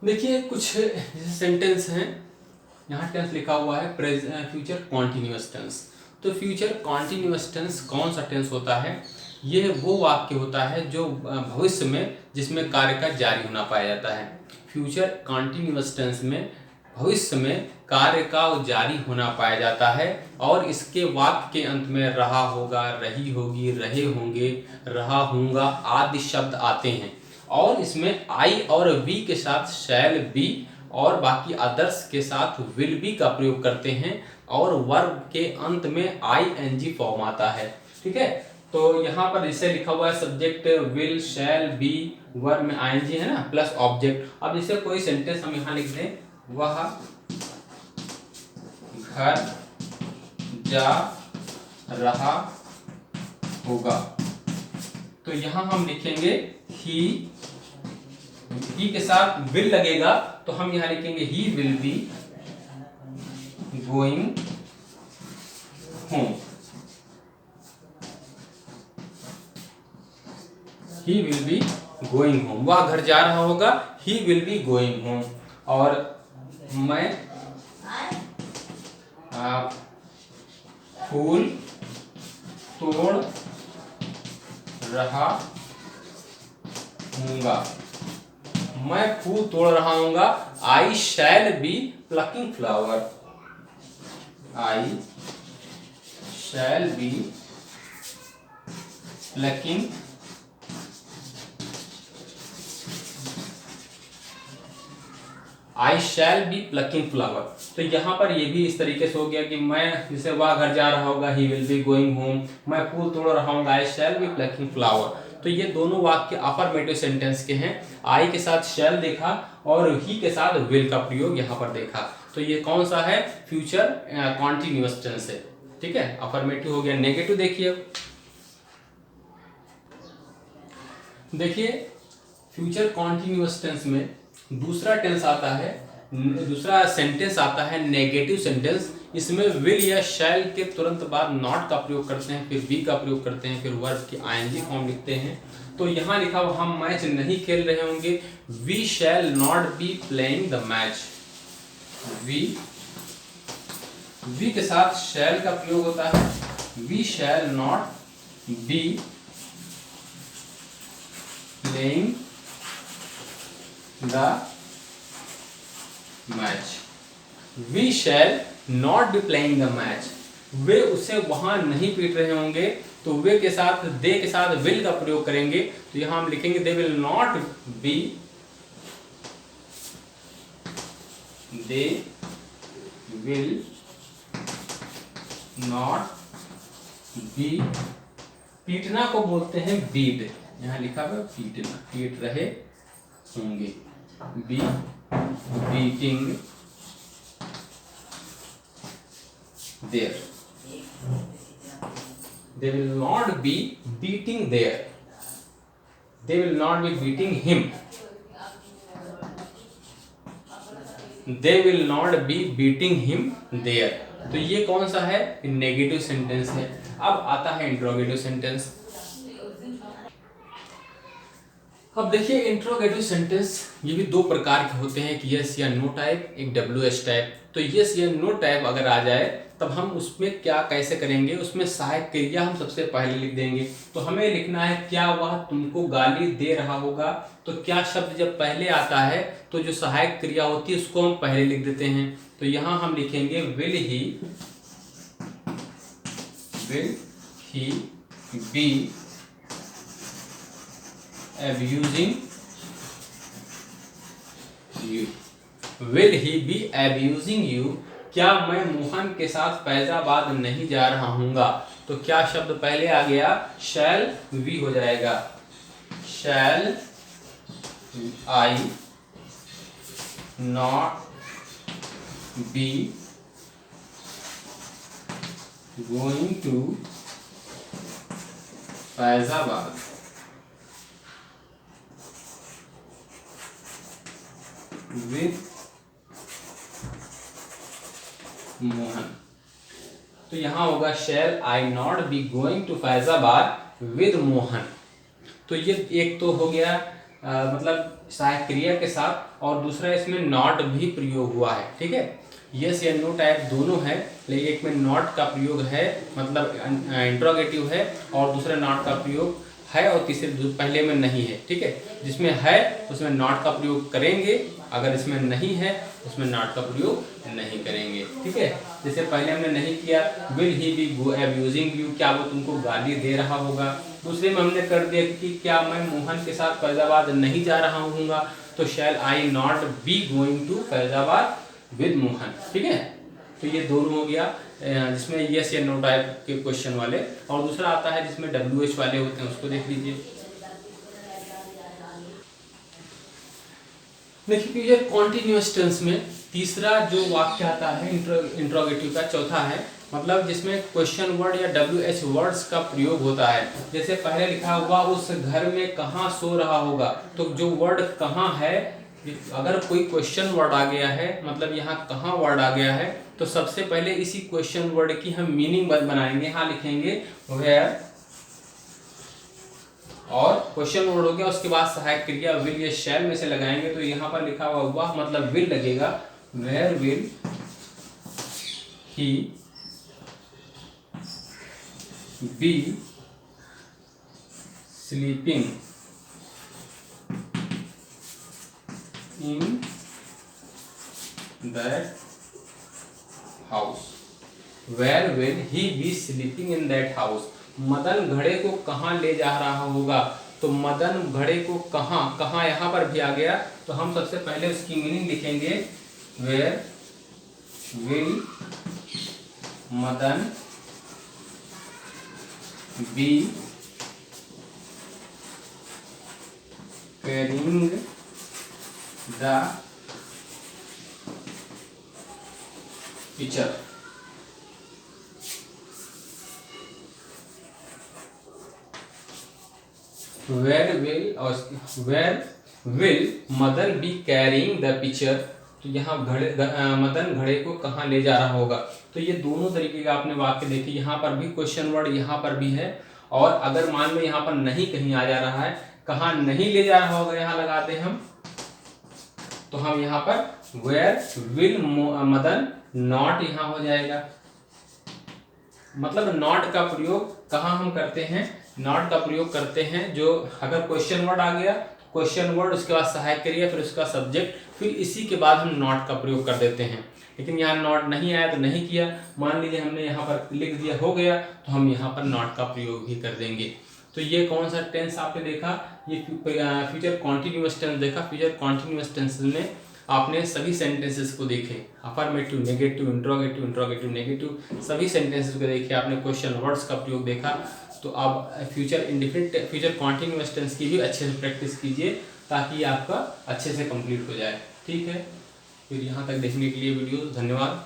देखिए कुछ जैसे सेंटेंस हैं, यहाँ टेंस लिखा हुआ है फ्यूचर कॉन्टिन्यूअस टेंस। तो फ्यूचर कॉन्टिन्यूअस टेंस कौन सा टेंस होता है? यह वो वाक्य होता है जो भविष्य में जिसमें कार्य का जारी होना पाया जाता है। फ्यूचर कॉन्टिन्यूअस टेंस में भविष्य में कार्य का जारी होना पाया जाता है और इसके वाक्य के अंत में रहा होगा, रही होगी, रहे होंगे, रहा हूँगा आदि शब्द आते हैं और इसमें आई और वी के साथ शैल बी और बाकी अदर्स के साथ विल बी का प्रयोग करते हैं और वर्ब के अंत में आईएनजी फॉर्म आता है। ठीक है, तो यहाँ पर इसे लिखा हुआ है subject will, shall, be, verb में आईएनजी है ना, प्लस ऑब्जेक्ट। अब जैसे कोई सेंटेंस हम यहाँ लिख दें, वह घर जा रहा होगा, तो यहाँ हम लिखेंगे ही के साथ विल लगेगा, तो हम यहाँ लिखेंगे he will be going home. He will be going home, वह घर जा रहा होगा, he will be going home. और मैं फूल तोड़ रहा हूँगा, मैं फूल तोड़ रहा हूँगा, I shall be plucking flower, I shall be plucking I shall be plucking flower. तो यहाँ पर ये भी इस तरीके से हो गया कि मैं, जैसे वह घर जा रहा होगा, he will be going home, मैं फूल तोड़ रहा हूँ, आई शैल बी प्लकिंग फ्लावर। तो ये दोनों वाक्य अफर्मेटिव सेंटेंस के हैं। आई के साथ शैल देखा और ही के साथ विल का प्रयोग यहाँ पर देखा। तो ये कौन सा है? फ्यूचर कॉन्टिन्यूअस टेंस है। ठीक है, अफर्मेटिव हो गया। नेगेटिव देखिए, फ्यूचर कॉन्टिन्यूअस टेंस में दूसरा टेंस आता है, दूसरा सेंटेंस आता है नेगेटिव सेंटेंस। इसमें विल या शैल के तुरंत बाद नॉट का प्रयोग करते हैं, फिर बी का प्रयोग करते हैं, फिर वर्ब की आईएनजी फॉर्म लिखते हैं। तो यहाँ लिखा हुआ हम मैच नहीं खेल रहे होंगे, we shall not be playing the match. We के साथ शैल का प्रयोग होता है, we shall not be playing the match. We shall not be playing the match, वे उसे वहां नहीं पीट रहे होंगे, तो वे के साथ, दे के साथ विल का प्रयोग करेंगे। तो यहां हम लिखेंगे they will not be, they will not be, पीटना को बोलते हैं बीट, यहां लिखा हुआ पीटना, पीट रहे होंगे, be beating there, they will not be beating there, they will not be beating him, they will not be beating him there। तो ये कौन सा है? नेगेटिव सेंटेंस है। अब आता है इंट्रोगेटिव सेंटेंस। अब देखिए इंट्रोगेटिव सेंटेंस ये भी दो प्रकार के होते हैं, एक यस या नो टाइप, एक WH टाइप। तो यस या नो टाइप अगर आ जाए तब हम उसमें क्या कैसे करेंगे, उसमें सहायक क्रिया हम सबसे पहले लिख देंगे। तो हमें लिखना है क्या वह तुमको गाली दे रहा होगा। तो क्या शब्द जब पहले आता है तो जो सहायक क्रिया होती है उसको हम पहले लिख देते हैं। तो यहाँ हम लिखेंगे will he be abusing you, will he be abusing you, क्या मैं मोहन के साथ फैजाबाद नहीं जा रहा हूँगा। तो क्या शब्द पहले आ गया? शैल वी हो जाएगा, shall I not be going to Faizabad with Mohan. तो यहां होगा shall I not be going to Faizabad with Mohan. तो ये एक तो हो गया मतलब सहायक क्रिया के साथ, और दूसरा इसमें नॉट भी प्रयोग हुआ है। ठीक है, यस या नो टाइप दोनों है, लेकिन एक में नॉट का प्रयोग है, मतलब इंट्रोगेटिव है, और दूसरा नॉट का प्रयोग है, और तीसरे पहले में नहीं है। ठीक है, जिसमें है उसमें नॉट का प्रयोग करेंगे, अगर इसमें नहीं है उसमें नॉट का प्रयोग नहीं करेंगे। ठीक है, जैसे पहले हमने नहीं किया, will he be abusing you, क्या वो तुमको गाली दे रहा होगा। दूसरे में हमने कर दिया कि क्या मैं मोहन के साथ फैजाबाद नहीं जा रहा हूँगा, तो shall I not be going to Faizabad with Mohan. ठीक है, तो ये दोनों हो गया जिसमें यस या नो टाइप के क्वेश्चन वाले, और दूसरा आता है जिसमें WH वाले होते हैं, उसको देख लीजिए। देखिए फ्यूचर कॉन्टिन्यूअस टेंस में तीसरा जो वाक्य आता है इंट्रोगेटिव का, चौथा है, मतलब जिसमें क्वेश्चन वर्ड या WH वर्ड्स का प्रयोग होता है। जैसे पहले लिखा हुआ उस घर में कहाँ सो रहा होगा, तो जो वर्ड कहाँ है, अगर कोई क्वेश्चन वर्ड आ गया है, मतलब यहाँ कहाँ वर्ड आ गया है, तो सबसे पहले इसी क्वेश्चन वर्ड की हम मीनिंग बनाएंगे। यहाँ लिखेंगे वेयर, और क्वेश्चन वर्ड हो गया, उसके बाद सहायक क्रिया विल या शैल में से लगाएंगे, तो यहाँ पर लिखा हुआ मतलब विल लगेगा, where will he be sleeping in that house, where will he be sleeping in that house. Madan घड़े को कहाँ ले जा रहा होगा, तो मदन घड़े को कहाँ, कहाँ यहाँ पर भी आ गया, तो हम सबसे पहले उसकी मीनिंग लिखेंगे, where will Madan be carrying the picture. Where will Madan be carrying the picture, तो यहाँ मदन घड़े को कहाँ ले जा रहा होगा। तो ये दोनों तरीके का आपने वाक्य देखे, यहाँ पर भी क्वेश्चन वर्ड यहाँ पर भी है, और अगर मान लो यहाँ पर नहीं कहीं आ जा रहा है, कहाँ नहीं ले जा रहा होगा यहाँ लगाते हैं हम, तो हम यहाँ पर वेयर विल मदन नॉट यहाँ हो जाएगा। मतलब नॉट का प्रयोग कहाँ हम करते हैं, नॉट का प्रयोग करते हैं जो अगर क्वेश्चन वर्ड आ गया, क्वेश्चन वर्ड उसके बाद सहायक क्रिया, फिर उसका सब्जेक्ट, फिर इसी के बाद हम नॉट का प्रयोग कर देते हैं। लेकिन यहाँ नॉट नहीं आया तो नहीं किया, मान लीजिए हमने यहाँ पर लिख दिया हो गया, तो हम यहाँ पर नॉट का प्रयोग भी कर देंगे। तो ये कौन सा टेंस आपने देखा, ये फ्यूचर कॉन्टिन्यूअस टेंस देखा। फ्यूचर कॉन्टिन्यूअस टेंस में आपने सभी सेंटेंसेस को देखे, affirmative, negative, interrogative, interrogative, negative, सभी सेंटेंसेस को देखे आपने, क्वेश्चन वर्ड्स का प्रयोग देखा। तो आप future indefinite, future continuous tense की भी अच्छे से प्रैक्टिस कीजिए, ताकि आपका अच्छे से कंप्लीट हो जाए। ठीक है, फिर यहाँ तक देखने के लिए वीडियो धन्यवाद।